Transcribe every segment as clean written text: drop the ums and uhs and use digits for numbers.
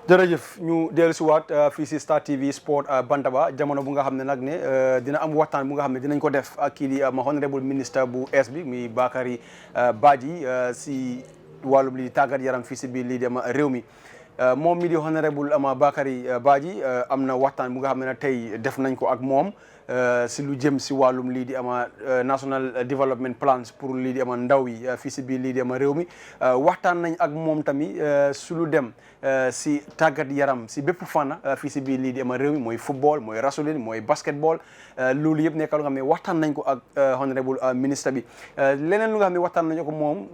jërëjëf ñu dellu si waat fii si Star TV Sport Bantaba jamono bu nga xam ne nag ne dina am waxtaan bu nga xam ne dinañ ko def ak kii di ma honorable minister bu es bi muy Bakary Badji si wàllum lii tàggat yaram fii si biir lii dem réew mi moom mi di honorable ama Bakary Badji am na waxtaan bu nga xam ne tey def nañ ko ak moom si lu jëm si wàllum lii di ama national development plans pour lii di ama ndaw yi fii si biir lii di ama réew mi waxtaan nañ ak moom tamit su lu dem si tàggat yaram si bépp fànn fii si biir lii di ama réew mi mooy football mooy rasulin mooy basketball loolu yëpp nekk lu nga xam ne waxtaan nañ ko ak honorable ministre bi leneen lu nga xam ne waxtaan nañ ko moom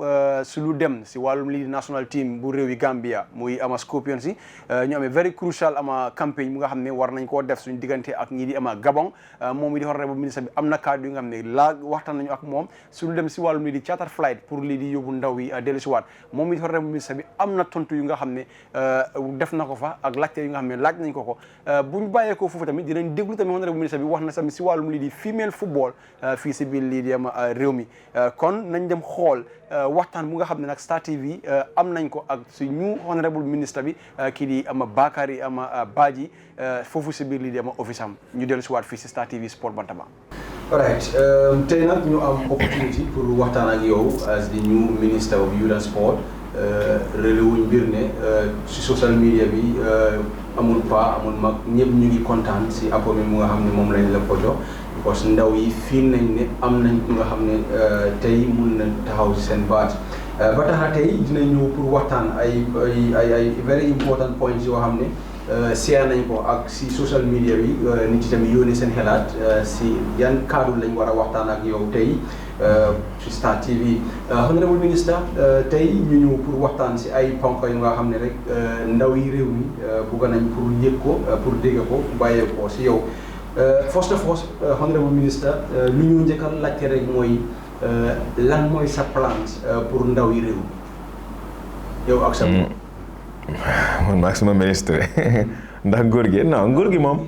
si lu dem si wàllum lii di national team bu réew yi Gambia muy ama Scorpions yi ñu amee very crucial ama campagne bu nga xam ne war nañ koo def suñu diggante ak ñii di ama Gabon moom mi di honorable ministre bi am na kàddu yi nga xam ne waxtaan nañu ak moom su lu dem si wàllum lii di charter flight pour lii di yóbbu ndaw yi dellu si waat moom mi di honorable ministre bi am na tontu yu nga xam ne def na ko fa ak laajte yu nga xam ne laaj nañ ko buñ bàyyee ko foofu tamit dinañ déglu tamit honorable ministre bi wax na tamit si wàllum lii di female football fii si biir lii di ama réew mi kon nañ dem xool waxtaan bu nga xam ne nag Star TV am nañ ko ak si ñu honorable ministre bi kii di ama Bakary ama Badji foofu si biir lii di ama office am ñu dellu si waat fii si Star TV Sport Bantaba. Alright tey nag ñu am opportunity pour waxtaan ak yow as the new minister of youth and sport relewuñ mbir ne si social media bi amul pa amul mag ñëpp ñu ngi kontaan si apport mu nga xam ne moom lañ la ko jox parce que ndaw yi fii nañ ne am nañ ku nga xam ne tey mun na taxaw si seen baat ba tax na tey dinañ ñëw pour waxtaan ay very important points yoo xam ne share nañ ko ak si social media bi nit yi tamit yónnee seen xalaat si yan kaddu lañ war a waxtaan ak yow tey si Star TV honorable minister tey ñu ñëw pour waxtaan si ay ponk yu nga xam ne rek ndaw yi réew mi bugg nañ pour yëg ko pour dégg ko bàyyee ko si yow first of all honorable minister lu ñu njëkkal laajte rek mooy lan mooy sa plan pour ndaw yi réew mi yow ak sa man maag sama ministre ndax nguur gi non nguur gi moom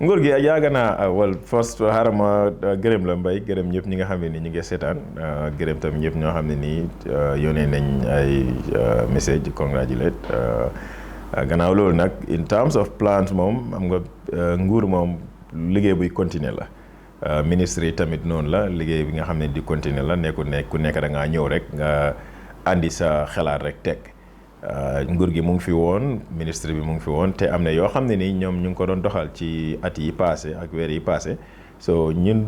nguur gi yàgg naa wal first xaaral ma gërëm la Mbaye gërëm ñëpp ñi nga xam ne ni ñu ngi seetaan gërëm tam ñëpp ñoo xam ne nii yónnee nañ ay message congratulate gannaaw loolu nag in terms of plans moom am nga nguur moom liggéey buy continuer la ministre yi tamit noonu la liggéey bi nga xam ne di continuer la nekku nekk da ngaa ñëw rek nga andi sa xalaat rek teg nguur gi mu ngi fi woon ministre bi mu ngi fi woon te am na yoo xam ne ni ñoom ñu ngi ko doon doxal ci at yi passé ak weer yi passé so ñun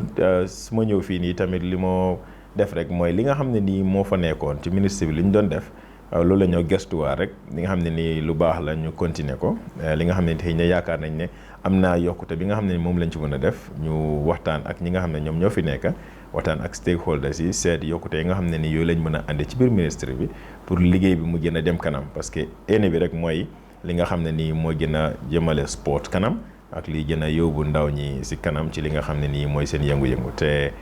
su ma ñëw fii nii tamit li moo def rek mooy li nga xam ne nii moo fa nekkoon ci ministre bi li ñu doon def loolu la ñoo gestuwaat rek li nga xam ne nii lu baax la ñu continuer ko li nga xam ne xëy na yaakaar nañ ne am naa yokkute bi nga xam ne moom lañ ci mën a def ñu waxtaan ak ñi nga xam ne ñoom ñoo fi nekk waxtaan ak stakeholders yi seet yokkute yi nga xam ne ni yooyu lañ mën a andi ci biir ministre bi pour liggéey bi mu gën a dem kanam parce que ene bi rek mooy li nga xam ne nii moo gën a jëmale sport kanam ak li gën a yóbbu ndaw ñi si kanam ci li nga xam ne nii mooy seen yëngu-yëngu te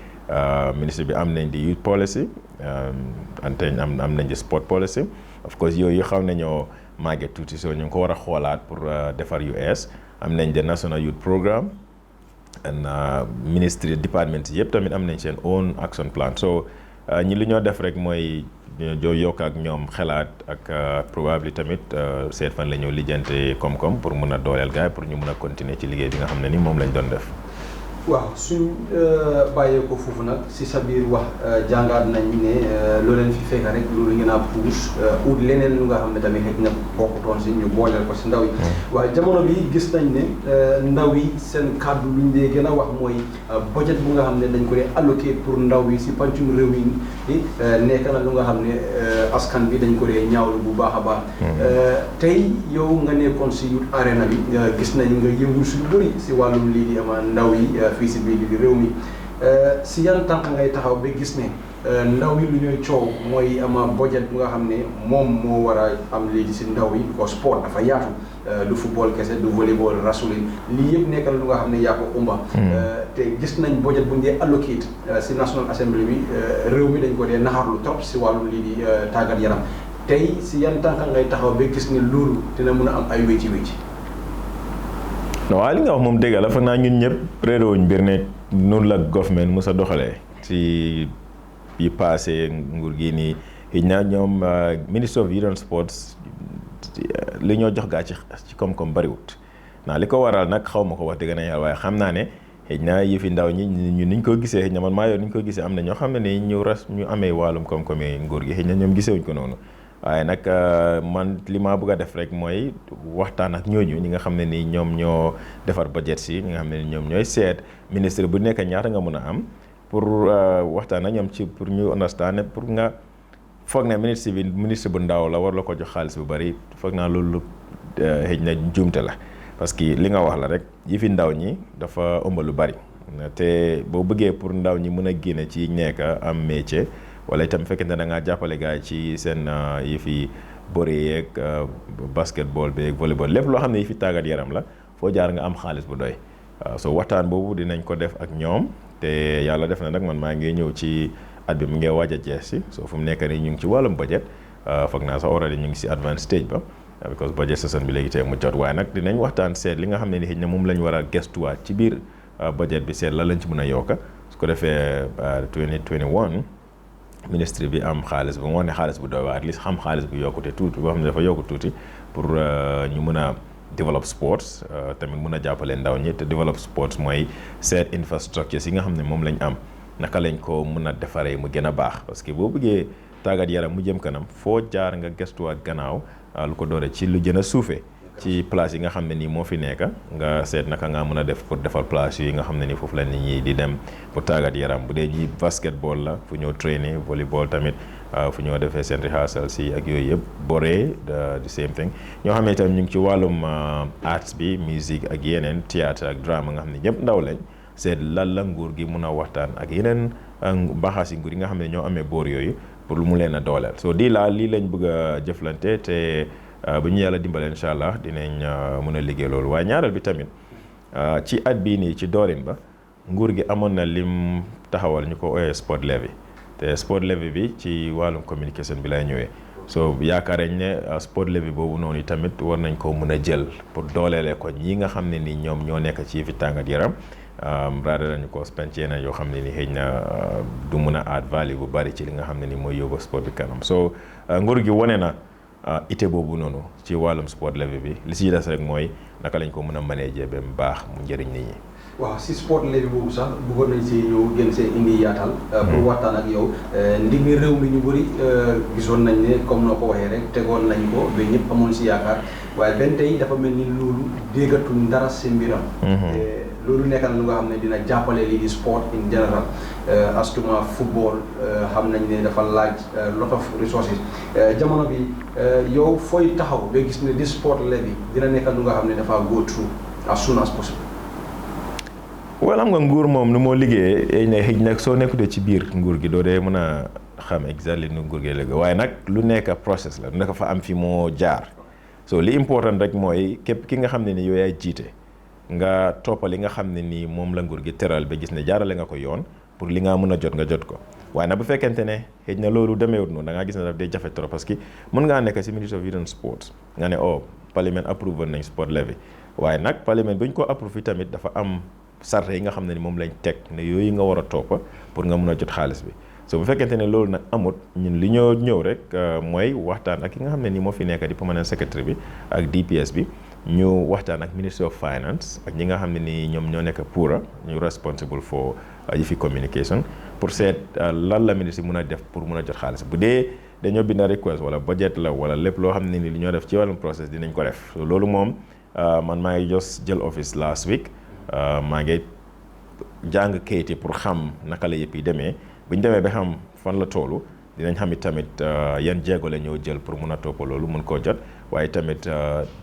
ministre bi am nañ di youth policy ante am nañ di sport policy of course yooyu xaw nañoo màgget tuuti soo ñu ngi ko war a xoolaat pour defar US am nañ de national youth programme and ministry department yëpp tamit am nañ seen own action plan so ñi li ñoo def rek mooy joo yokk ak ñoom xalaat ak probably tamit seet fan la ñoo lijjante koom-koom pour mun a dooleel gaay pour ñu mun a continuer ci liggéey bi nga xam ne ni moom lañ doon def. waaw suñ bàyyee ko foofu nag si sa biir wax jàngaat nañ ne loo leen fi fekk rek loolu ngeen a puus ut leneen lu nga xam ne tamit xëy na bokkutoon si ñu booleel ko si ndaw yi waaye jamono bi gis nañ ne ndaw yi seen kàddu luñ dee gën a wax mooy budget bu nga xam ne dañ ko dee alloqué pour ndaw yi si pancum réew yi nekk na lu nga xam ne askan bi dañ ko dee ñaawlu bu baax a baax tey yow nga nekkoon si youth arena bi gis nañ nga yëngu si lu bëri si wàllum lii di ama ndaw yi fii si biir di réew mi si yan tànk ngay taxaw ba gis ne ndaw yi lu ñuy coow mooy ama budget bu nga xam ne moom moo war a am léegi si ndaw yi ko sport dafa yaatu du football kese du volleyball rasulin lii yëpp nekkal lu nga xam ne yaa ko umba te gis nañ budget bu ñu dee allocate si National Assembly bi réew mi dañ ko dee naxarlu trop si wàllu lii di tàggat yaram tey si yan tànk ngay taxaw ba gis ne loolu dina mën a am ay wécci non waaye li nga wax moom dëgg la foog naa ñun ñëpp réeróowuñ mbir ne noonu la government mos a doxalee ci yi passé nguur gi nii xëy na ñoom Ministry of Youth and Sports li ñoo jox gaa ci koom-koom bariwut naa li ko waral nag xaw ma ko wax dëgg na yàlla waaye xam naa ne xëy na yëfi ndaw ñi ñu niñ ko gisee xëy na man maa yor niñ ko gisee am na ñoo xam ne ni ñu amee wàllum koom-koom yi nguur gi xëy na ñoom gisewuñ ko noonu waaye nag man li ma bëgg a def rek mooy waxtaan ak ñooñu ñi nga xam ne ni ñoom ñoo defar budget si ñi nga xam ne ni ñoom ñooy seet ministre bu nekk ñaata nga mën a am pour waxtaan ak ñoom ci pour ñu understand pour nga foog ne ministre bu ndaw la war la ko jox xaalis bu bari foog naa loolu xëy na njuumte la parce que li nga wax la rek yi fi ndaw ñi dafa ëmb lu bari te boo bëggee pour ndaw ñi mën a génne ci nekk am métier wala itam fekkente da ngaa jàppale gars yi ci seen yi fi bëre yeeg basketball beeg volleyball lépp loo xam ne yi fi tàggat yaram la foo jaar nga am xaalis bu doy waaw so waxtaan boobu dinañ ko def ak ñoom te yàlla def na nag man maa ngi ñëw ci at bi mu ngi waaj a jeex si so fu mu nekk nii ñu ngi ci wàllum budget foog naa sax already ñu ngi si advanced stage ba because budget session bi léegi tey mu jot waaye nag dinañ waxtaan seet li nga xam ne ni xëy na moom lañ war a gestuwaat ci biir budget bi seet la lañ ci mën a yokka su ko defee 2021 ministre bi am xaalis bu moo ne xaalis bu doy waa at least xam xaalis bu yokkute tuuti boo xam ne dafa yokku tuuti pour ñu mën a develop sports tamit mën a jàppale ndaw ñi te develop sports mooy seet infrastructures yi nga xam ne moom lañ am naka lañ ko mën a defaree mu gën a baax parce que boo bëggee tàggat yaram mu jëm kanam foo jaar nga gestuwaat gannaaw lu ko doore ci lu gën a suufee ci place yi nga xam ne nii moo fi nekk nga seet naka nga mën a def pour defar place yi nga xam ne nii foofu la nit ñi di dem pour tàggat yaram bu dee ñi basketball la fu ñoo trainer volleyball tamit fu ñoo defee seen rehearsal si ak yooyu yëpp boree the same thing ñoo xam ne tamit ñu ngi ci wàllum arts bi musique ak yeneen théâtre ak drama nga xam ne ñëpp ndaw lañ seet lan la nguur gi mun a waxtaan ak yeneen baxaasi nguur yi nga xam ne ñoo amee boor yooyu pour lu mu leen a dooleel so lii lañ bëgg a jëflante te bu ñu yàlla dimbale incha allah dinañ mën a liggéey loolu waaye ñaareel bi tamit ci at bii nii ci doorin ba nguur gi amoon na lim taxawal ñu ko ooyee sport levy te sport levy bi ci wàllum communication bi lay ñëwee so yaakaar nañ ne sport levy boobu noonu tamit war nañ ko mën a jël pour dooleele ko ñi nga xam ne ni ñoom ñoo nekk ci fi tàngat yaram raada nañu ko spent yeneen yoo xam ne ni xëy na du mën a add value bu bari ci li nga xam ne ni mooy yóbbu sport bi kanam so nguur gi wane na ité boobu noonu ci wàllum sport levy bi li si des rek mooy naka lañ ko mën a manager ba mu baax mu njëriñ nit ñi. waaw si sport levy boobu sax bëggoon nañ si ñëw gën see indi yaatal. pour waxtaan ak yow ndigmi réew mi ñu bëri gisoon nañ ne comme noo ko waxee rek tegoon nañ ko ba ñëpp amoon si yaakaar waaye benn tey dafa mel ni loolu déggatuñ dara si mbiram. loolu nekk na lu nga xam ne dina jàppale lii di sport in general astuma football xam nañ ne dafa laaj lot of resources jamono bi yow fooy taxaw ba gis ne di sport levy dina nekk lu nga xam ne dafa go through as soon as possible. wala xam nga nguur moom nu moo liggéeyee ne xëy nag soo nekkutee ci biir nguur gi doo dee mën a xam exactly nu nguur gi liggéey waaye nag lu nekk process la lu nekk fa am fi moo jaar so li important rek mooy képp ki nga xam ne ni yow yaay jiite nga toppal li nga xam ne nii moom la nguur gi teral ba gis ne jaarale nga ko yoon pour li nga mën a jot nga jot ko waaye nag bu fekkente ne xëy na loolu demeewut noonu da ngaa gis ne daf day jafe trop parce que mën ngaa nekk si Ministry of Youth and Sports nga ne parlement approuvé nañ sport levy waaye nag parlement bu ñu ko approuvé tamit dafa am sarte yi nga xam ne ni moom lañ teg ne yooyu nga war a toppa pour nga mën a jot xaalis bi so bu fekkente ne loolu nag amut ñun li ñoo ñëw rek mooy waxtaan ak ki nga xam ne ni moo fi nekk di permanent secretary bi ak DPS bi ñu waxtaan ak Ministry of Finance ak ñi nga xam ne ni ñoom ñoo nekk PURA ñu responsible for yi fi communication pour seet lan la ministre mën a def pour mën a jot xaalis bu dee dañoo bind request wala budget la wala lépp loo xam ne ni li ñoo def ci wàllum process dinañ ko def so loolu moom man maa ngi just jël office last week maa ngi jàng kayit yi pour xam naka la yëpp yi demee bu ñu demee ba xam fan la toolu dinañ xam it tamit yan jéego la ñoo jël pour mun a topp loolu mun koo jot waaye tamit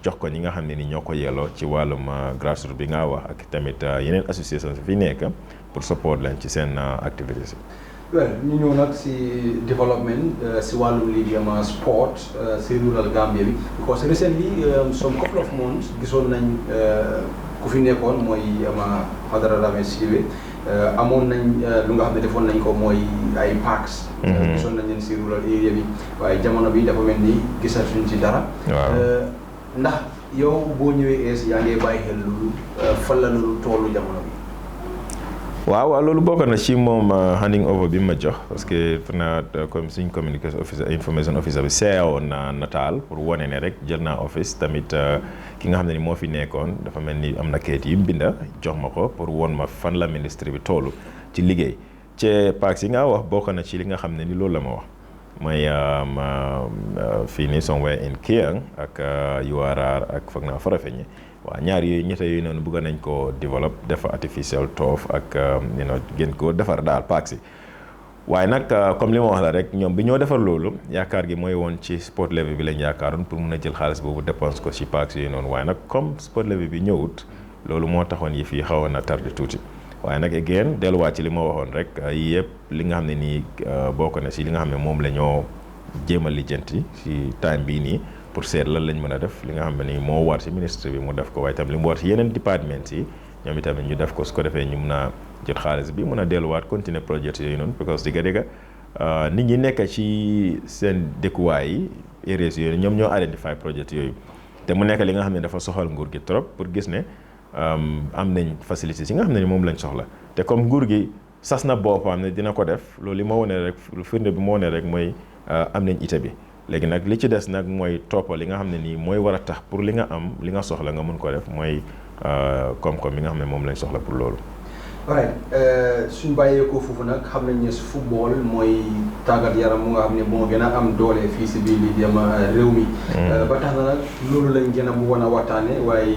jox ko ñi nga xam ne ni ñoo ko yelloo ci wàllum grassroots bi nga wax ak tamit yeneen association fi nekk pour support leen ci seen activités yi. well ñu ñëw nag si development si wàllum lii di sport si rural Gambia bi because recently some couple of months gisoon nañ ku fi nekkoon mooy Fadara Dame Siwe amoon nañ lu nga xam ne defoon nañ ko mooy ay parks. gisoon nañ leen si rural area bi waaye jamono bi dafa mel ni gisatuñ ci dara. ndax yow boo ñëwee yaa ngi bàyyi xel loolu fan la loolu toolu jamono bi. waaw loolu bokk na ci moom handing over bi ma jox parce que naa comme suñ communication officer information officer bi seewoon na nataal pour wane ne rek jël naa office tamit ki nga xam ne ni moo fi nekkoon dafa mel ni am na kayit yi mu binda jox ma ko pour won ma fan la ministre bi toolu ci liggéey ci parks yi nga wax bokk na ci li nga xam ne ni loolu la ma wax mooy fii nii somewhere in Kiang ak URR ak foog naa Farafenni waaw ñaar yooyu ñett yooyu noonu bëgg nañ ko dévelop defa artificial turf ak gën ko defar daal parks yi waaye nag comme li ma wax la rek ñoom bi ñoo defar loolu yaakaar gi mooy woon ci sport levy bi lañ yaakaaroon pour mun a jël xaalis boobu dépense ko ci parks yooyu noonu waaye nag comme sport levy bi ñëwut loolu moo taxoon yi fii xawoon na tardé tuuti waaye nag again delluwaat ci li ma waxoon rek yii yëpp li nga xam ne nii bokk na si li nga xam ne moom la ñoo jéem a lijjanti si time bii nii pour seet lan lañ mën a def li nga xam ne nii moo war si ministre bi mu def ko waaye tam li mu war si yeneen département yi ñoom itamit ñu def ko su ko defee ñu mun a jot xaalis bi mun a delluwaat continuer projet yooyu noonu parce que digga nit ñi nekk ci seen dëkkuwaay yi areas yooyu ñoom ñoo identify projet yooyu te mu nekk li nga xam ne dafa soxal nguur gi trop pour gis ne am nañ facilité yi nga xam ne ni moom lañ soxla te comme nguur gi sas na boppam ne dina ko def loolu li ma wone rek firnde bi ma wone rek mooy am nañ ité bi léegi nag li ci des nag mooy toppal li nga xam ne nii mooy war a tax pour li nga am li nga soxla nga mun ko def mooy koom-koom bi nga xam ne moom lañ soxla pour loolu. alright suñ bàyyeekoo foofu nag xam nañ ne football mooy tàggat yaram mu nga xam ne moo gën a am doole fii si biir lii dem réew mi. ba tax na nag loolu lañ gën a bëggoon a waxtaane waaye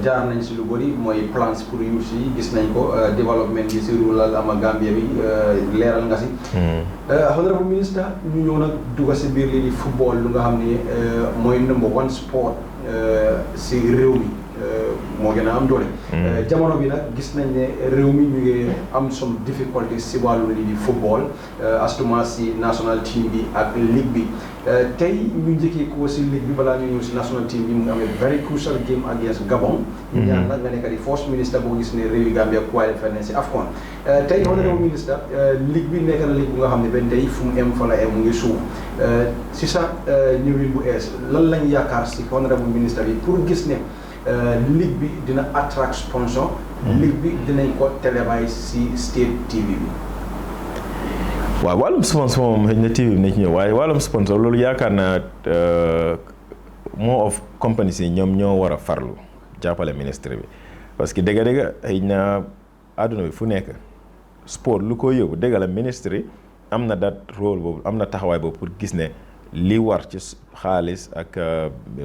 jaar nañ si lu bëri mooy plans pour youth yi gis nañ ko développement bi si rural ama Gambia bi leeral nga si. honorable ministre ñu ñëw nag dugg si biir lii di football lu nga xam ne mooy number one sport si réew mi. moo gën a am doole. jamono bi nag gis nañ ne réew mi ñu ngi am some difficulté si wàllu lii di football astuma si national team bi ak ligue bi tey ñu njëkkee ko si ligue bi balaa ñu ñëw si national team bi mu ngi amee very crucial game against Gabon. ñaan nag nga nekk di first minister boo gis ne réewi Gambia qualifié nañ si AFCON. tey honorable ministre ligue bi nekk na ligue bu nga xam ne benn tey fu mu em fa la em mu ngi suuf si sa ñëwin bu ees lan lañ yaakaar si honorable ministre bi pour gis ne. ligue bi dina attract sponsor. ligue bi dinañ ko télévise si State TV bi. waaw wàllum sponsor moom xëy na TV bi nañ ci ñëw waaye wàllum sponsor loolu yaakaar naa more of companies yi ñoom ñoo war a farlu jàppale ministre bi parce que dëgg-dëgg xëy na àdduna bi fu nekk sport lu ko yóbbu dëgg la ministre yi am na dat rôle boobu am na taxawaay boobu pour gis ne. li war ci xaalis ak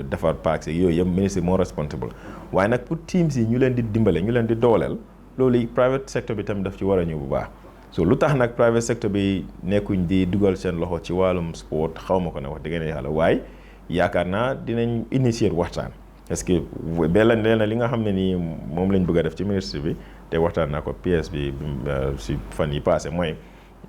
defar parks yi yooyu yëpp ministre moo responsable waaye nag pour teams yi ñu leen di dimbale ñu leen di dooleel loolu private sector bi tamit daf ci war a ñëw bu baax so lu tax nag private sector bi nekkuñ di dugal seen loxo ci wàllum sport xaw ma ko ne wax dëgg yàlla waaye yaakaar naa dinañ initier waxtaan parce que benn li nga xam ne nii moom lañ bëgg a def ci ministre bi te waxtaan naa ko PS bi si fan yi passé mooy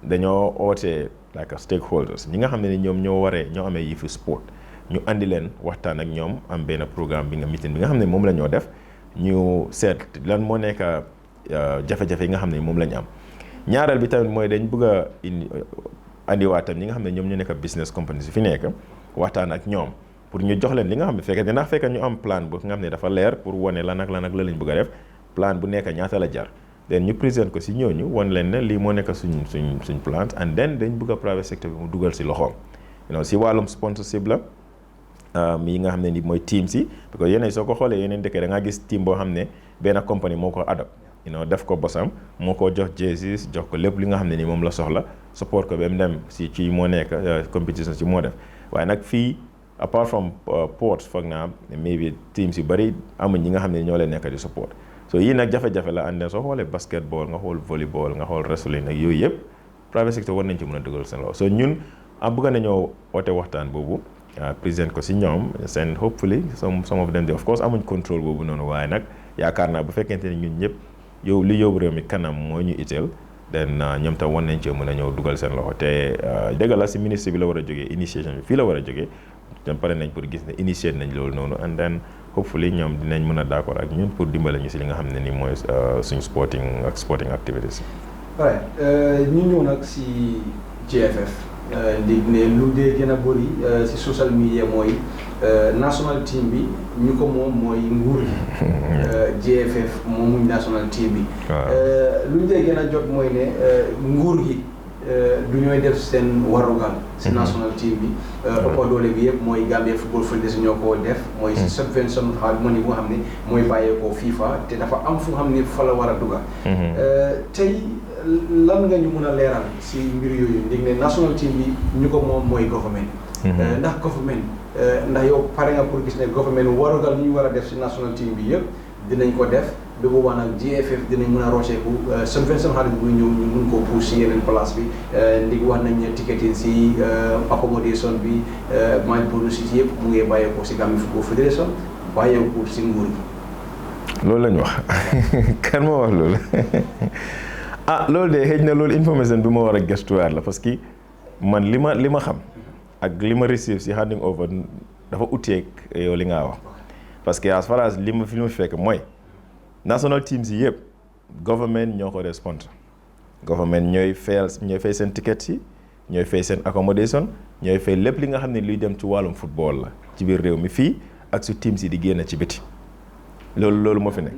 dañoo oote like stakeholders ñi nga xam ne ni ñoom ñoo amee yëfu sport ñu andi leen waxtaan ak ñoom am benn programme bi nga meeting bi nga xam ne moom la ñoo def ñu seet lan moo nekk jafe-jafe yi nga xam ne moom la ñu am ñaareel bi tamit mooy dañ bëgg a andiwaat tam ñi nga xam ne ñoom ñu nekk business companies yi fi nekk waxtaan ak ñoom pour ñu jox leen li nga xam ne fekk ñu am plan bu nga xam ne dafa leer pour wane lan ak la lañ bëgg a def plan bu nekk ñaata la jar then ñu présente ko si ñooñu wan leen ne lii moo nekk suñ plan and then dañ bëgg a private sector bi mu dugal si loxoom si wàllum sponsorship la yi nga xam ne ni mooy team si parce que yeneen soo ko xoolee yeneen dëkk da ngaa gis team boo xam ne benn compagnie moo ko adopt def ko bosam moo ko jox jerseys jox ko lépp li nga xam ne ni moom la soxla support ko ba mu dem si ci moo nekk competition si moo def waaye nag fii apart from ports foog naa maybe teams yu bëri amuñ ñi nga xam ne ñoo leen nekk di support so yii nag jafe-jafe la ànd soo xoolee basketball nga xool volleyball nga xool wrestling ak yooyu yëpp private sector war nañ ci mën a dugal seen loxo so ñun bëgg nañoo oote waxtaan boobu présent ko si ñoom seen hopefully some of them of course amuñ contrôle boobu noonu waaye nag yaakaar naa bu fekkente ne ñun ñëpp li yóbbu réew mi kanam moo ñu itteel then ñoom tam war nañ ci mën a ñëw dugal seen loxo te dëgg la si ministre bi la war a jógee initiation bi fii la war a jógee te pare nañ pour gis ne initier nañ loolu noonu and then hopefully ñoom dinañ mën a d'accord ak ñun pour dimbale ñu si li nga xam ne ni mooy suñu sporting activities. right ñu ñëw nag si GFF ndig ne lu dee gën a bëri si social media mooy national team bi ñu ko moom mooy nguur gi GFF moom muñ national team bi lu dee gën a jot mooy ne nguur gi du ñooy def seen warugal si national team bi ëpp doole bi yëpp mooy Gambia Football Federation ñoo ko def mooy si subvention money bu nga xam ne mooy bàyyeekoo FIFA te dafa am fu nga xam ne fa la war a dugal tey lan nga ñu mën a leeral si mbir yooyu ndig ne national team bi ñu ko moom mooy government ndax government ndax yow pare nga pour gis ne government warugal ñu war a def si national team bi yëpp dinañ ko def ba boobaa nag GFF dinañ mën a roceeku subvention xaalis bu ñëw ñu mun koo pousse si yeneen place bi ndig wax nañ ne ticketing si accommodation bi match bonus si yëpp mu ngi bàyyeekoo si Gambia Football Federation bàyyeekoo si nguur gi. loolu lañ wax kan moo wax loolu loolu de xëy na loolu information bi ma war a gëstuwaat la parce que man li ma xam ak li ma receive si handing over dafa uteeg yow li nga wax parce que as far as li ma fekk mooy national teams yi yëpp government ñoo ko def sponsor government ñooy fay seen tickets yi ñooy fay seen accommodation ñooy fay lépp li nga xam ne luy dem ci wàllum football la ci biir réew mi fii ak su teams yi di génn ci biti loolu moo fi ne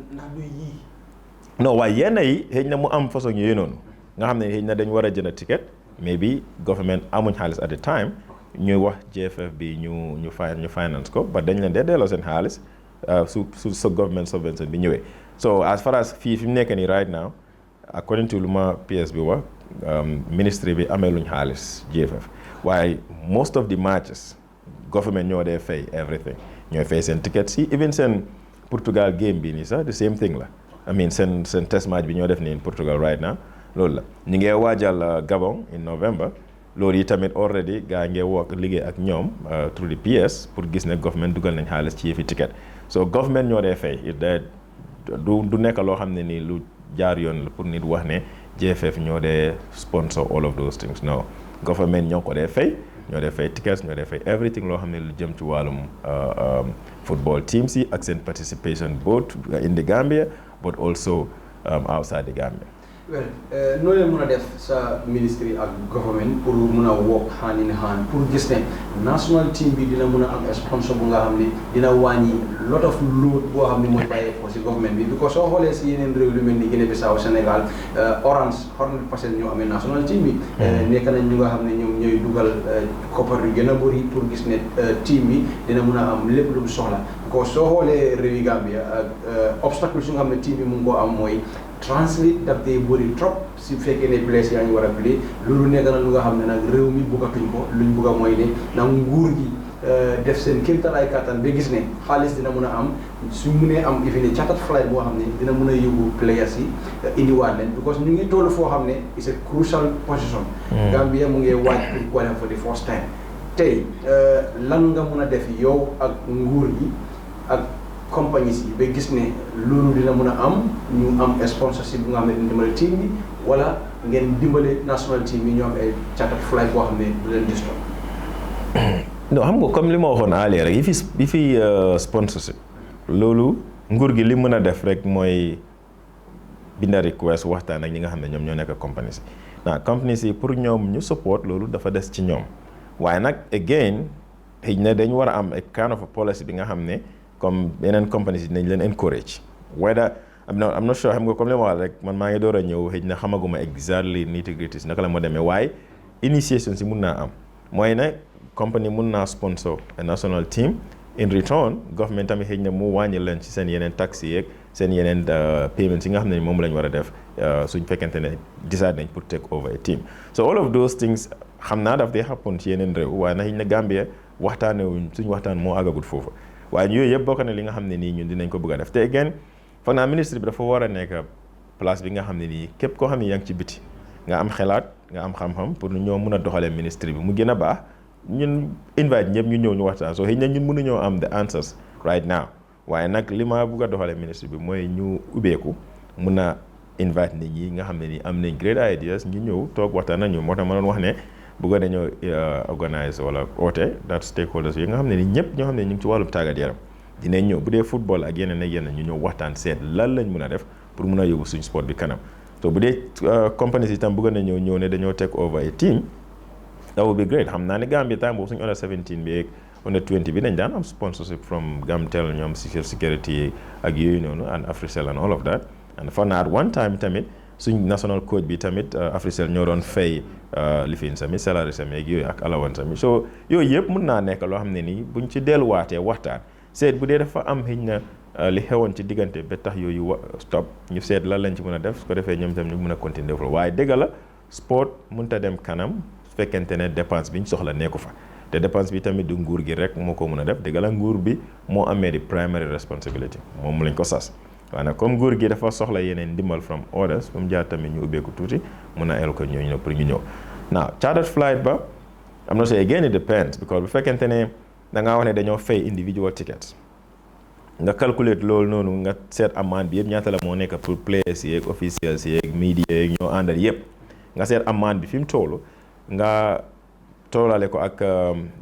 non waaye yenn yi xëy na mu am façon yooyu noonu nga xam ne xëy na dañ war a jënd ticket mais bi government amuñ xaalis at the time ñuy wax GFF bi ñu finance ko ba dañ leen dee delloo seen xaalis su government subvention bi ñëwee so as far as fi mu nekk nii right now according to lu ma PS bi wax ministry bi amee luñ xaalis GFF waaye most of the matches government ñoo dee fay everything ñooy fay seen tickets yi even seen Portugal game bi nii sax the same thing la I mean seen test match bi ñoo def nii in Portugal right now loolu la ñu ngi waajal Gabon in November loolu yi tamit already gaa ngi liggéey ak ñoom through the PS pour gis ne government dugal nañ xaalis ci yëfi ticket so government ñoo dee fay du nekk loo xam ne nii lu jaar yoon la pour nit wax ne GFF ñoo dee sponsor all of those things no government ñoo ko dee fay ñoo dee fay tickets ñoo dee fay everything loo xam ne lu jëm ci wàllum football teams yi ak seen participation both in the Gambia but also outside the Gambia. well noo leen mën a def sa ministry ak government pour mën a work hand in hand pour gis ne national team bi dina mën a am sponsor bu nga xam ne dina wàññi lot of load boo xam ne mooy bàyyeekoo si government bi because soo xoolee si yeneen réew lu mel ni Guinée Bissau Sénégal Orange 100% ñoo amee national team bi nekk nañ ñu nga xam ne ñoom ñooy dugal koppar yu gën a bëri pour gis ne team bi dina mën a am lépp lu mu soxla because soo xoolee réewi Gambia ak obstacle su nga xam ne team bi mu ngi koo am mooy translate daf dee bëri trop si fekkee ne place yaa ngi war a play loolu nekk na lu nga xam ne nag réew mi buggatuñ ko luñ bugg a mooy ne nag nguur gi def seen kéemtalaay kattan ba gis ne xaalis dina mën a am su mënee am ifi ne chartered flight boo xam ne dina mën a yóbbu players yi indiwaat leen because ñu ngi toll foo xam ne it's a crucial position Gambia mu ngi waaj pour qualify for the first time tey lan nga mën a def yow ak nguur gi ak compagnie yi ba gis ne loolu dina mën a am ñu am sponsorship bu nga xam ne dina dimbale team bi wala ngeen dimbale national team yi ñu am ay chartered flight boo xam ne du leen disturb. non xam nga comme li ma waxoon earlier rek yi fi sponsorship loolu nguur gi li mën a def rek mooy binda request waxtaan ak ñi nga xam ne ñoom ñoo nekk compagnie yi compagnie yi pour ñoom ñu support loolu dafa des ci ñoom waaye nag again xëy na dañu war a am a kind of a policy bi nga xam ne comme yeneen compagnies yi dinañ leen encourage whether I'm not sure xam nga comme li ma wax rek man maa ngi door a ñëw xëy na xamaguma exactly nitty-gritty naka la moo demee waaye initiation si mun naa am mooy ne company mun naa sponsor a national team in return government tamit xëy na mu wàññi leen ci seen yeneen taxes yeeg seen yeneen payments yi nga xam ne moom la ñu war a def suñ fekkente ne decide nañ pour take over a team so all of those things xam naa daf dee happen ci yeneen réew waaye na xëy na Gambia waxtaanewuñ suñ waxtaan moo àggagut foofu waaye yooyu yëpp bokk na li nga xam ne nii ñun dinañ ko bëgg a def te again foog naa ministre bi dafa war a nekk place bi nga xam ne nii képp koo xam ne yaa ngi ci biti nga am xelaat nga am xam-xam pour ñoo mun a doxalee ministre bi mu gën a baax ñun invite ñëpp ñu ñëw ñu waxtaan soo xëy na ñun mënuñoo am the answers right now waaye nag li ma bëgg a doxalee ministre bi mooy ñu ubbeeku mun a invite nit ñi nga xam ne nii am nañ great ideas ñu ñëw toog waxtaan ak ñu moo tax ma doon wax ne bëgg nañoo organise wala oote that stakeholders yi nga xam ne ni ñëpp ñoo xam ne ñu ngi ci wàllum tàggat yaram dinañ ñëw bu dee football ak yeneen ak yeneen ñu ñëw waxtaan seet lan lañ mën a def pour mun a yóbbu suñ sport bi kanam so bu dee compagnies yi itam bëgg nañoo ñëw ne dañoo take over a team that would be great. xam naa ne Gambia time boobu suñu under 17 bi ak under 20 bi dañ daan am sponsorship from Gamtel ñoom security ak yooyu noonu and Africell and all of that and for now at one time tamit suñ national coach bi tamit Africell ñoo doon fay lifin sami salary sami ak yooyu ak allowance sami so yooyu yëpp mun naa nekk loo xam ne nii buñ ci delluwaatee waxtaan seet bu dee dafa am xëy na li xewoon ci diggante ba tax yooyu stop ñu seet lan lañ ci mën a def su ko defee ñoom tam ñu mën a continuer def waaye dëgg la sport mënut a dem kanam su fekkente ne dépense bi ñu soxla nekku fa te dépense bi tamit du nguur gi rek moo ko mën a def dëgg la nguur bi moo amee di primary responsibility moom lañ ko sas waaye nag comme nguur gi dafa soxla yeneen ndimbal from others ba mu jaar tamit ñu ubbeeku tuuti mun a el ko ñooñu pour ñu ñëw now chartered flight ba am na so again it depends because bu fekkente ne da ngaa wax ne dañoo fay individual tickets nga calculate loolu noonu nga seet amende bi yëpp ñaata la moo nekk pour players yeeg officials yeeg media yeeg ñoo àndal yëpp nga seet amende bi fi mu toll nga toolale ko ak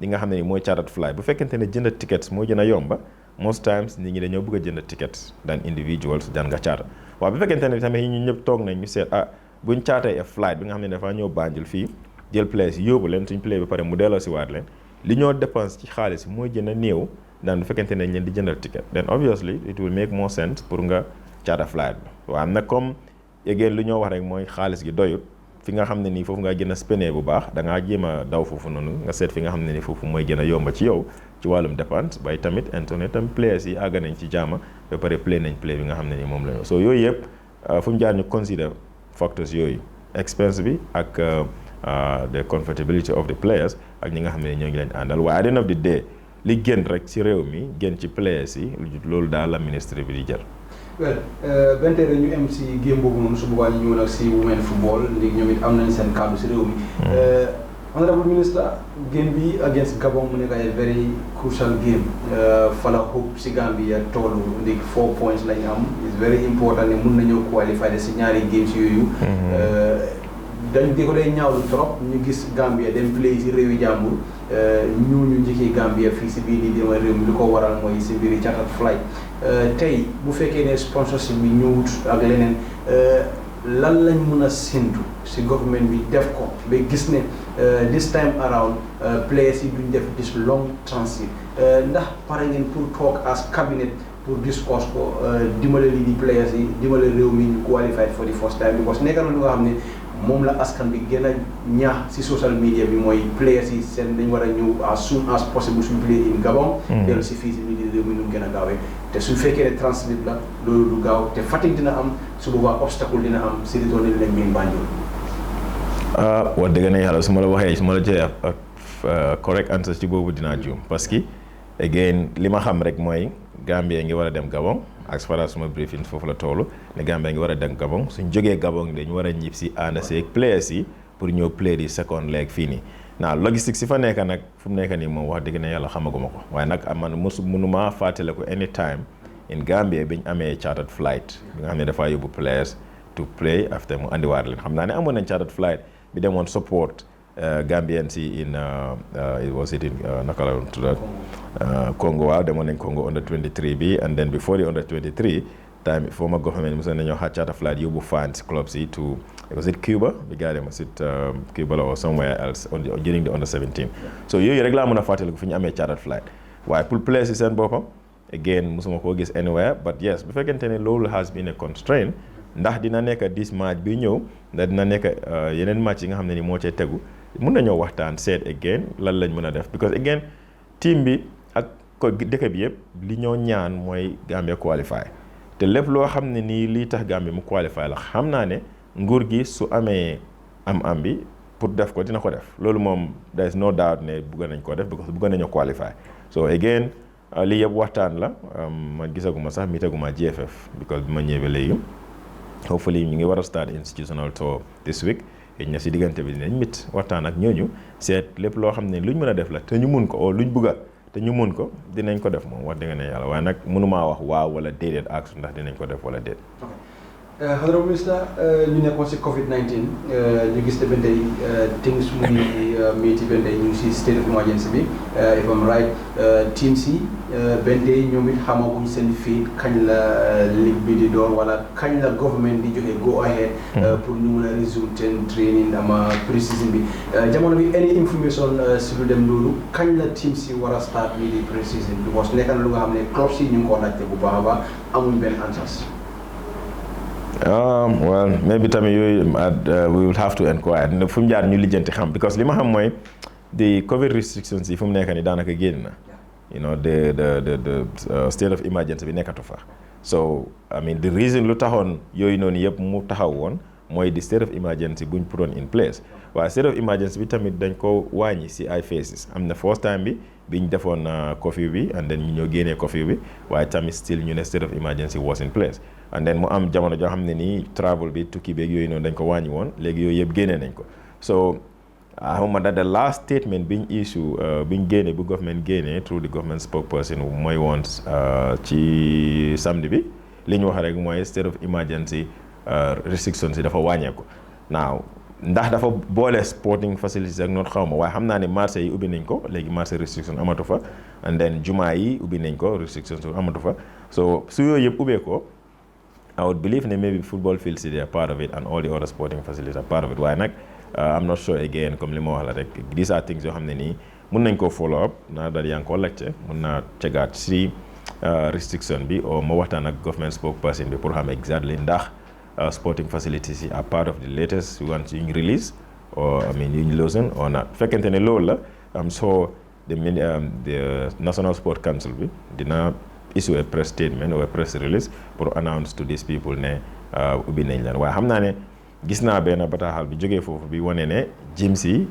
li nga xam ne ni mooy chartered flight bu fekkente ne jënd tickets moo gën a yomba most times nit ñi dañoo bëgg a jënd tickets dan individuals dan nga charter waaw bu fekkente ne tamit ñu ñëpp toog nañ ñu seet buñ charter flight bi nga xam ne dafa ñëw Banjul fii jël players yóbbu leen suñ play ba pare mu delloo si waat leen li ñoo dépense ci xaalis mooy gën a néew daan bu fekkente ne leen di jëndal ticket then obviously it will make more sense pour nga charter flight bi waaw nag comme again lu ñoo wax rek mooy xaalis gi doyut fi nga xam ne nii foofu nga gën a spéné bu baax da ngaa jéem a daw foofu noonu nga seet fi nga xam ne nii foofu mooy gën a yomba ci yow ci wàllum dépense bay tamit internet tam players yi àgg nañ ci jaama ba pare play nañ play bi nga xam ne nii moom la ñu so yooyu yëpp fu mu jaar ñu consider factors yooyu expense bi ak the comfortability of the players ak ñi nga xam ne ñoo ngi leen àndal waaye at the end of the day li gën rek ci réew mi gën ci players yi loolu daal la ministre bi di jël. well benn tey ñu am si game boobu noonu su boobaa ñu ñëw nag si women football léegi ñoom it am nañ seen kàddu si réew mi. honorable minister game bi against Gabon mu nekk ay very crucial game fala hope si Gambia toolu léegi 4 points lañ am is very important ne mun nañoo qualifier si ñaari games yooyu. dañ di ko day ñaawlu trop ñu gis Gambia dem play si réewi jàmbur ñu njëkkee Gambia fii si biir lii dama réew mi li ko waral mooy si mbiri chartered flight tey bu fekkee ne sponsorship bi ñëwut ak leneen lan lañ mën a séntu si government bi def ko ba gis ne this time around players yi duñ def this long transit ndax pare ngeen pour toog as cabinet pour discuss ko dimbale lii di players yi dimbale réew mi ñu qualified for the first time because nekk na lu nga xam ne moom la askan bi gën a ñaax si social media bi mooy players yi seen dañ war a ñëw as soon as possible suñu play in Gabon dellu si fii si lii di réew mi ñu gën a gaawee te suñ fekkee ne transit la loolu du gaaw te fatigue dina am su boobaa obstacle dina am si retourné lañ miin Banjul. wax dëgg na yàlla su ma la waxee su ma la joxee ak correct answer ci boobu dinaa juum parce que again li ma xam rek mooy Gambia ngi war a dem Gabon as far as suma briefing foofu la toolu ne Gambia ngi war a dem Gabon suñ jógee Gabon dañu war a ñib si ànd si players yi pour ñëw play di second leg fii nii naa logistique si fa nekk nag fu mu nekk nii moom wax dëgg na yàlla xamaguma ko waaye nag man mënuma fàttale ko anytime in Gambia bi ñu amee chartered flight bi nga xam ne dafaa yóbbu players to play after mu andiwaat leen xam naa ne amoon nañ chartered flight bi demoon support Gambians yi in it was it in naka la tudda Congo waaw demoon nañ Congo under 23 bi and then before the under 23 time former government mosoon nañoo xaar charter flight yóbbu fans clubs yi to was it Cuba bi gars yi was it Cuba or somewhere else during the under 17 so yooyu rek laa mën a fàttaliku fi ñu amee charter flight waaye pour players yi seen boppam again mosuma koo gis anywhere but yes bu fekkente ne loolu has been a constraint ndax dina nekk this match bi ñëw ndax dina nekk yeneen match yi nga xam ne ni moo cay tegu mun nañoo waxtaan seet again lan lañ mën a def because again team bi ak ko dëkk bi yëpp li ñoo ñaan mooy Gambia qualify te lépp loo xam ne nii lii tax Gambia mu qualify la xam naa ne nguur gi su amee am bi pour def ko dina ko def loolu moom there is no doubt ne bëgg nañ ko def because bëgg nañoo qualify so again lii yëpp waxtaan la man gisaguma sax mitaguma GFF because bi ma ñëwee léegi hopefully ñu ngi war a start institutional tour this week ña si diggante bi dinañ mit waxtaan ak ñooñu seet lépp loo xam ne luñ mën a def la te ñu mun ko o luñ bëgga te ñu mun ko dinañ ko def moom wax dëgg ne yàlla waaye nag mënumaa wax waaw wala déedéet ak ndax dinañ ko def wala déet. Honorable Minister ñu nekkoon si Covid-19 ñu gis ne ba tey things mu ngi métti ba tey ñu ngi si state of emergency bi if I'm right team si ba tey ñoom it xamaguñ seen fii kañ la ligue bi di door wala kañ la government di joxe go ahead pour ñu mun a resume seen training ama pre-season bi jamono bi any information si lu dem loolu kañ la team si war a start lii di pre-season because nekk na lu nga xam ne club si ñu ngi koo laajte bu baax a baax amuñ benn answers. Well, maybe tamit yooyu we will have to inquire fu mu jaar ñu lijjanti xam because li ma xam mooy the COVID restrictions yi fu mu nekk nii daanaka génn na. You know the state of emergency bi nekkatu fa. So I mean the reason lu taxoon yooyu noonu yëpp mu taxaw woon mooy the state of emergency buñ putoon in place waaye state of emergency bi tamit dañ ko wàññi si ay phases am na first time bi biñ defoon curfew bi and then ñu ñoo génnee curfew bi waaye tamit still ñu ne state of emergency was in place. And then mu am jamono joo xam ne nii travel bi tukki beeg yooyu noonu dañ ko wàññi woon léegi yooyu yëpp génnee nañ ko so xawma da the last statement biñ issue biñ génne bu government génnee through the government spokesperson mooy woon ci samedi bi li ñu wax rek mooy state of emergency restrictions yi dafa wàññeeku now ndax dafa boole sporting facilities ak noonu xawma waaye xam naa ne marché yi ubbi nañ ko léegi marché restriction amatu fa and then jumaa yi ubbi nañ ko restrictions amatu fa so su yooyu yëpp ubbee ko I would believe that maybe football fields they are part of it and all the other sporting facilities are part of it. Why not? I'm not sure again. Comme li ma wax la rek these are things yoo xam ne nii mun nañ koo follow up naa daal yaa ngi koo laajte mun naa chegaat si restriction bi or ma waxtaan ak government spokesperson bi pour xam exactly ndax sporting facilities yi are part of the latest ones yu ñu release or I mean yu ñu loosen or not. Fekkente ne loolu la am so the National Sport Council bi dina issue a press statement or a press release pour announce to these people ne ubbi nañ leen waaye xam naa ne gis naa benn bataaxal bi jógee foofu bi wane ne gyms yi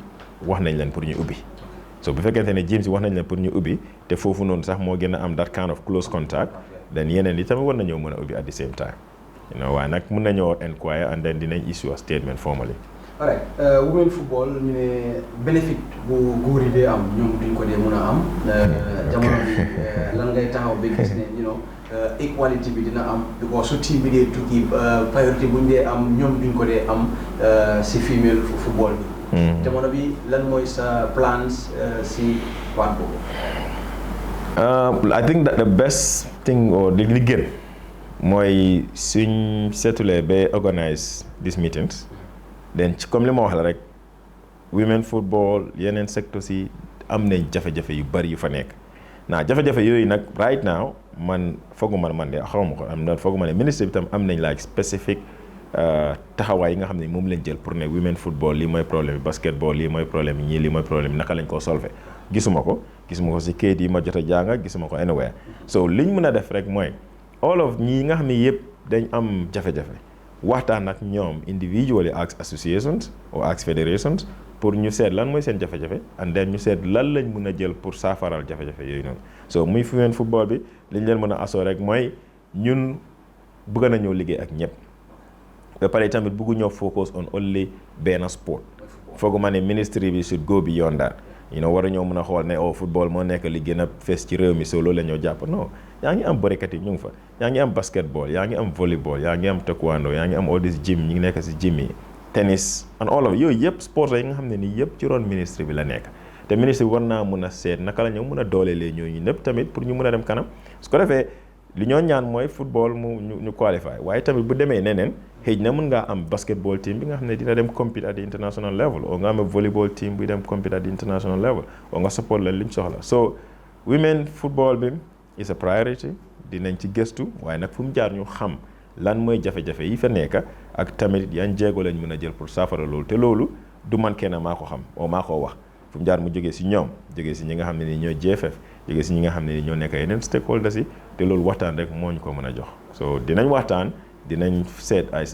wax nañ leen pour ñu ubbi so bu fekkente ne gyms yi wax nañ leen pour ñu ubbi te foofu noonu sax moo gën a am that kind of close contact then yeneen yi tamit war nañoo mën a ubbi at the same time you know waaye nag mën nañoo inquire and then dinañ issue a statement formally. alright women football ñu ne bénéfice bu góor yi dee am ñoom duñ ko dee mën a am jamono bi lan ngay taxaw ba gis ne you know equality bi dina am because su team bi dee tukki priorité buñ dee am ñoom duñ ko dee am si female football bi jamono bi lan mooy sa plans si waat boobu. I think that the best thing or li gën mooy suñ seetulee ba organize these meetings then comme li ma wax la rek women football yeneen secteurs yi am nañ jafe-jafe yu bari yu fa nekk naa jafe-jafe yooyu nag right now man fooguma man de xawma ko am na fooguma ne ministre bi tam am nañ like specific taxawaay yi nga xam ne moom lañ jël pour ne women football lii mooy problème bi basketball lii mooy problème yi ñii lii mooy problème bi naka lañ koo solver gisuma ko si kayit yi ma jot a jàng gisuma ko anywhere so liñ mën a def rek mooy all of ñii nga xam ne yëpp dañ am jafe-jafe waxtaan ak ñoom individually ak associations or ak federations pour ñu seet lan mooy seen jafe-jafe and then ñu seet lan lañ mën a jël pour saafaral jafe-jafe yooyu noonu so muy women football bi liñ leen mën a asoo rek mooy ñun bëgg nañoo liggéey ak ñëpp ba pare tamit bëggu ñoo focus on only benn sport fooguma ne ministry bi should go beyond that you know war a ñoo mën a xool ne football moo nekk li gën a fees ci réew mi so loolu la ñoo jàpp non yaa ngi am bërekat yi ñu ngi fa yaa ngi am basketball yaa ngi am volleyball yaa ngi am taekwondo yaa ngi am all this gym ñi ngi nekk si gym yi tennis and all of yooyu yëpp sport yi nga xam ne nii yëpp ci ron ministre bi la nekk te ministre bi war naa mën a seet naka la ñoo mën a doolelee ñooñu ñëpp tamit pour ñu mën a dem kanam su ko defee li ñoo ñaan mooy football ñu qualify waaye tamit bu demee neneen xëy na mën ngaa am basketball team bi nga xam ne dina dem compete at the international level o nga am volleyball team buy dem compete at the international level o nga support leen li ñu soxla so women football bi is a priority dinañ ci gëstu waaye nag fu mu jaar ñu xam lan mooy jafe-jafe yi fa nekk ak tamit yan jéego lañ mën a jël pour saafara loolu te loolu du man kenn maa ko xam o maa ko wax fu mu jaar mu jógee si ñoom jógee si ñi nga xam ne ni ñoo JFF jógee si ñi nga xam ne ni ñoo nekk yeneen stakeholders yi te loolu waxtaan rek moo ñu ko mën a jox so dinañ waxtaan dinañ seet ay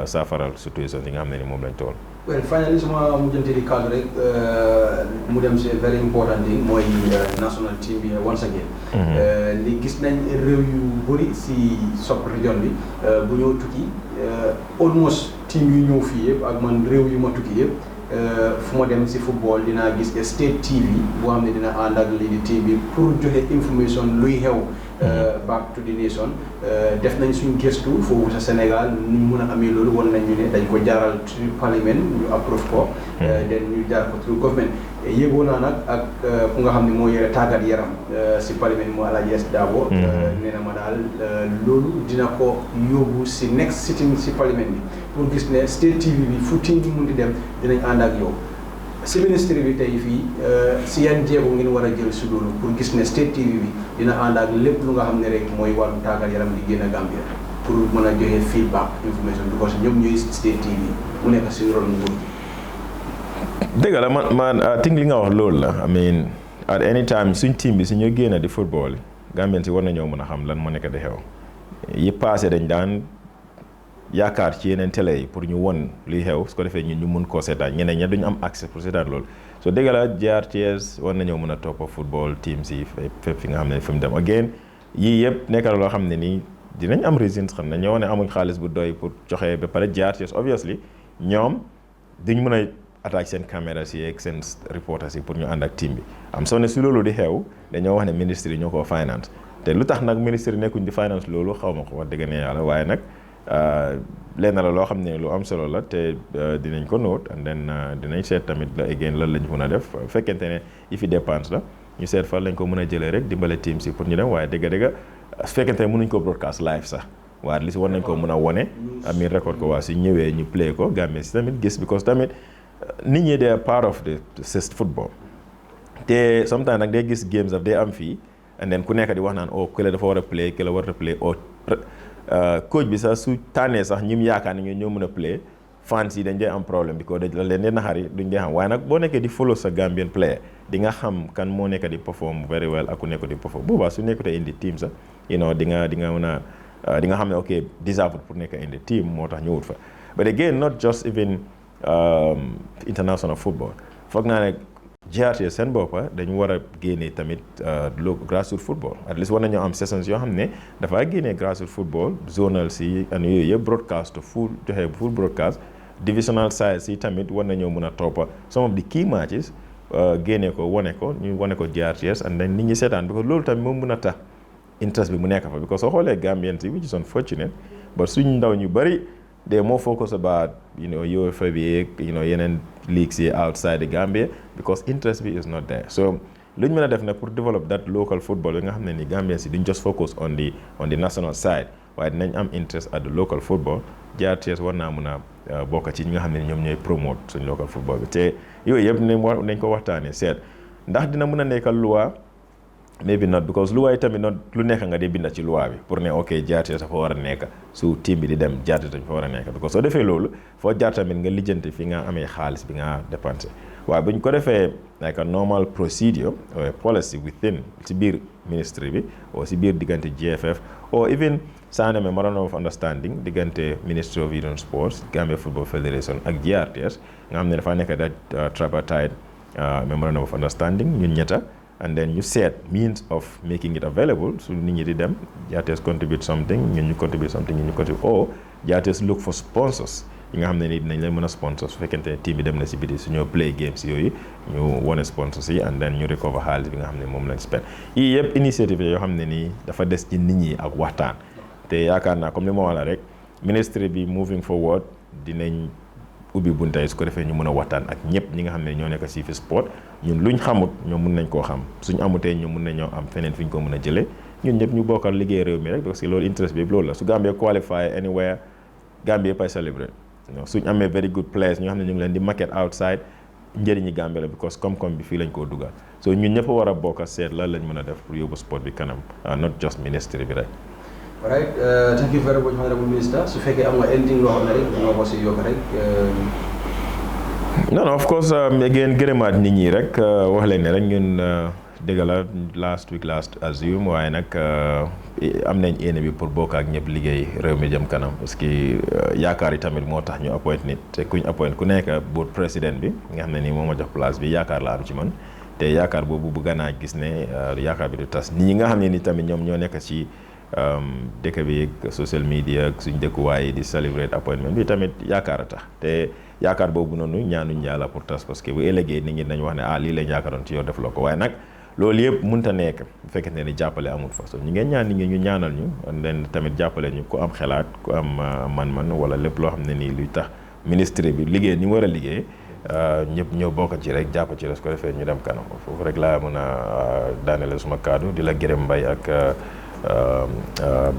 saafaral situation yi nga xam ne ni moom lañ toll. well finally suma mujjante di cadre rek mu dem si very important thing mooy national team bi once again li gis nañ réew yu bëri si sub région bi bu ñëw tukki almost team yu ñëw fii yëpp ak man réew yu ma tukki yëpp fu ma dem si football dinaa gis state TV boo xam ne dina ànd ak lii di team bi pour joxe information luy xew back to the nation def nañ suñ gëstu foofu sa Sénégal ñu mën a amee loolu wan nañ ñu ne dañ ko jaaral ci parlement ñu approve ko den ñu jaar ko through government yëgoo naa nag ak ku nga xam ne moo yore tàggat yaram si parlement mu Alaaji S Darboe nee na ma daal loolu dina ko yóbbu si next sitting si parlement bi pour gis ne State TV bi fu team bi mun di dem dinañ ànd ak yow si ministre bi tey fii si yan jéego ngeen war a jël si loolu pour gis ne State TV bi dina ànd ak lépp lu nga xam ne rek mooy wàllu tàggat yaram di génn Gambia pour mën a joxe feedback information because ñoom ñooy State TV mu nekk si rôle nguur gi. dëgg la man I think li nga wax loolu la I mean at any time suñ team bi su ñu génn di football Gambien si war nañoo mën a xam lan moo nekk di xew yi passé dañ daan yaakaar ci yeneen télé yi pour ñu won luy xew su ko defee ñun ñu mun koo seetaan ñeneen ña duñu am accès pour seetaan loolu so dëgg la GRTS war nañoo mën a toppa football team si fépp fi nga xam ne fi mu dem again yii yëpp nekk na loo xam ne nii dinañ am reasons xam ne ñoo ne amuñ xaalis bu doy pour joxe ba pare GRTS obviously ñoom duñ mën a attaque seen caméra si ak seen reporters yi pour ñu ànd ak team bi am soo ne si loolu di xew dañoo wax ne ministre yi ñoo ko finance te lu tax nag ministre yi nekkuñ di finance loolu xaw ma ko wax dëgg ne yàlla waaye nag lenn la loo xam ne lu am solo la te dinañ ko note and then dinañ seet tamit la again lan lañ mën a def fekkente ne yi fi dépense la ñu seet fan lañ ko mën a jëlee rek dimbale team si pour ñu dem waaye dëgg fekkente ne mënuñ ko broadcast live sax waaye li si war nañ ko mën a wone ami record ko waa si ñëwee ñu play ko Gambie si tamit gis because tamit nit ñi they are part of the football te sometimes nag day gis games daf day am fii and then ku nekk di wax naan kële dafa war a play kële war a play coach bi sax su tànnee sax ñim yaakaar ne ñoo mën a play fans yi dañ dee am problème because dañ leen di naxari duñ dee xam waaye nag boo nekkee di follow sa Gambian player di nga xam kan moo nekk di perform very well ak ku nekk di perform boobaa su nekkutee indi team sax di nga mën a di nga xam ne ok deserve pour nekk indi team moo tax ñëwut fa but again not just even international football foog naa ne GRTS seen boppa dañu war a génnee tamit grassroots football at least war nañoo am sessions yoo xam ne dafa génnee grassroots football zonal si and yooyu yëpp broadcast joxe full broadcast divisional sides si tamit war nañoo mën a toppa some of the key matches génnee ko wane ko GRTS and then nit ñi seetaan because loolu tamit moom mën a tax interest bi mu nekk fa because soo xoolee Gambians yi which is unfortunate but suñ ndaw ñu bari they more focused about UEFA bi yeneen leagues yi outside the Gambia because interest bi is not there so lu ñu mën a def nag pour develop that local football bi nga xam ne ni Gambians yi duñ just focus on the national side waaye dinañ am interest at the local football GRTS war naa mën a bokk ci ñi nga xam ne ñoom ñooy promote suñ local football bi te yooyu yëpp nañ ko waxtaanee seet ndax dina mën a nekkal loi maybe not because loi yi tamit not lu nekk nga di binda ci loi bi pour ne ok GRTS dafa war a nekk su team bi di dem GRTS dafa war a nekk because soo defee loolu foo jaar tamit nga lijjanti fi nga amee xaalis bi nga dépensé waaye bu ñu ko defee like a normal procedure or policy within si biir ministry bi ou si biir diggante GFF or even sign a memorandum of understanding diggante Ministry of Youth and Sports Gambia Football Federation ak GRTS nga xam ne dafa nekk da tripartite memorandum of understanding ñun ñetta and then you set means of making it available so nit ñi di dem GRTS contribute something ñun ñu contribute something ñun ñu contribute or GRTS look for sponsors yi nga xam ne ni dinañ leen mën a sponsor su fekkente ne team bi dem na si biti su ñoo play games yooyu ñu wone sponsors yi and then ñu recover xaalis bi nga xam ne moom lañ spend yii yëpp initiative yoo xam ne nii dafa des ci nit ñi ak waxtaan te yaakaar naa comme li ma wax la rek ministry bi moving forward dinañ ubbi bunta yi su ko defee ñu mën a waxtaan ak ñëpp ñi nga xam ne ñoo nekk si fi sport ñun luñ xamut ñoom mun nañ koo xam suñ amutee ñoom mun nañoo am feneen fi ñu ko mën a jëlee ñun ñëpp ñu bokkal liggéey réew mi rek parce que loolu interest bi yëpp loolu la su Gambia qualify anywhere Gambia yëpp ay celebrate suñ amee very good players ñoo xam ne ñu ngi leen di market outside njëriñi Gambia la because koom-koom bi fii lañ koo dugal so ñun ñëpp a war a bokk seet lan lañ mën a def pour yóbbu sport bi kanam not just ministry bi rek. Alright, thank you very much, Honorable Minister. Su fekkee am nga anything loo xam ne rek ñoo ko si yokk rek. non of course again gërëmaat nit ñi rek wax leen ne rek ñun dëgg la last assume waaye nag am nañ yéene bi pour bokk ak ñëpp liggéey réew mi jëm kanam parce que yaakaar yi tamit moo tax ñu appoint nit te kuñ appoint ku nekk board président bi nga xam ne nii moo ma jox place bi yaakaar la am ci man te yaakaar boobu bëgg naa gis ne yaakaar bi du tas nit ñi nga xam ne ni tamit ñoom ñoo nekk ci dëkk bi social media ak suñ dëkkuwaay di celebrate appointment bi tamit yaakaar a tax te yaakaar boobu noonu ñaanuñ yàlla pour tas parce que bu ëllëgee nit ñi dañ wax ne lii lañ yaakaaroon ci yow def loo ko waaye nag loolu yëpp mënut a nekk bu fekkente ne jàppale amul fa so ñu ngeen ñaan nit ñi ñu ñaanal ñu leen tamit jàppale ñu ku am xelaat ku am man-man wala lépp loo xam ne nii luy tax ministre bi liggéey ni mu war a liggéey ñëpp ñëw bokk ci rek jàpp ci la su ko defee ñu dem kanam foofu rek laa mën a daanele suma kaddu di la gërëm Mbay ak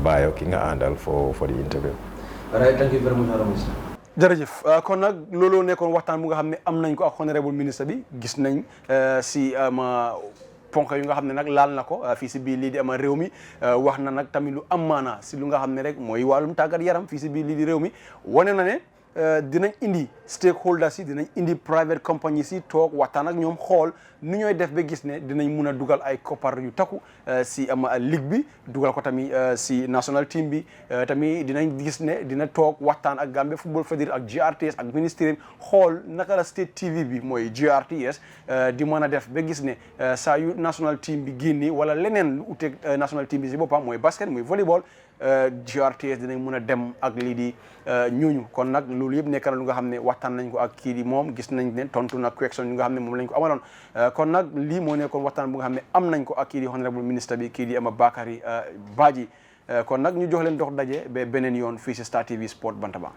Bayo ki nga àndal for the interview. Alright, thank you very much. jërëjëf kon nag looloo nekkoon waxtaan bu nga xam ne am nañ ko ak honorable ministre bi gis nañ si ponk yu nga xam ne nag laal na ko fii si biir lii di ama réew mi wax na nag tamit lu am maanaa si lu nga xam ne rek mooy wàllum tàggat yaram fii si biir lii di réew mi wane na ne dinañ indi stakeholders yi dinañ indi private companies yi toog waxtaan ak ñoom xool nu ñooy def ba gis ne dinañ mun a dugal ay koppar yu takku si ama ligue bi dugal ko tamit si national team bi tamit dinañ gis ne dina toog waxtaan ak Gambia Football Federation ak GRTS ak ministère xool naka la state TV bi mooy GRTS di mën a def ba gis ne saa yu national team bi génni wala leneen lu uteeg national team bi si boppam mooy basket muy volleyball GRTS dinañ mun a dem ak lii di ñooñu kon nag loolu yëpp nekk na lu nga xam ne waxtaan nañ ko ak kii di moom gis nañ ne tontu na question yu nga xam ne moom lañ ko amaloon kon nag lii moo nekkoon waxtaan bu nga xam ne am nañ ko ak kii di honorable ministre bi kii di ama Bakary Badji kon nag ñu jox leen dox daje ba beneen yoon fii si Star TV Sport Bantaba.